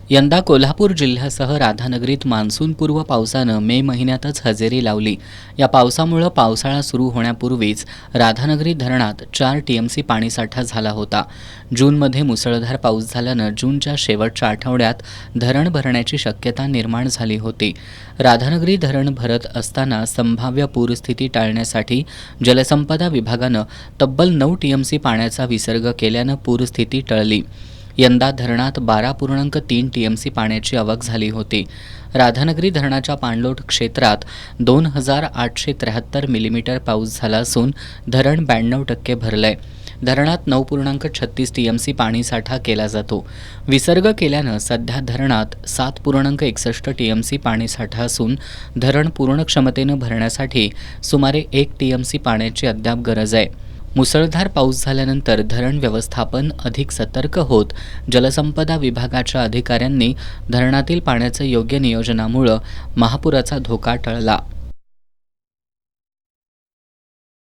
यंदा कोल्हापूर जिल्ह्यासह राधानगरीत मान्सूनपूर्व पावसानं मे महिन्यातच हजेरी लावली. या पावसामुळे पावसाळा सुरू होण्यापूर्वीच राधानगरी धरणात 4 टीएमसी पाणीसाठा झाला होता. जूनमध्ये मुसळधार पाऊस झाल्यानं जूनच्या शेवटच्या आठवड्यात धरण भरण्याची शक्यता निर्माण झाली होती. राधानगरी धरण भरत असताना संभाव्य पूरस्थिती टाळण्यासाठी जलसंपदा विभागानं तब्बल 9 टीएमसी पाण्याचा विसर्ग केल्यानं पूरस्थिती टळली. यंदा धरणात 12.3 टीएमसी पाण्याची आवक झाली होती. राधानगरी धरणाच्या पाणलोट क्षेत्रात 2,873 मिलीमीटर पाऊस झाला असून धरण 92% भरलंय. धरणात 9.36 टीएमसी पाणीसाठा केला जातो. विसर्ग केल्यानं सध्या धरणात 7.61 टीएमसी पाणीसाठा असून धरण पूर्ण क्षमतेनं भरण्यासाठी सुमारे 1 टीएमसी पाण्याची अद्याप गरज आहे. मुसळधार पाऊस झाल्यानंतर धरण व्यवस्थापन अधिक सतर्क होत जलसंपदा विभागाच्या अधिकाऱ्यांनी धरणातील पाण्याचं योग्य नियोजनामुळे महापुराचा धोका टळला.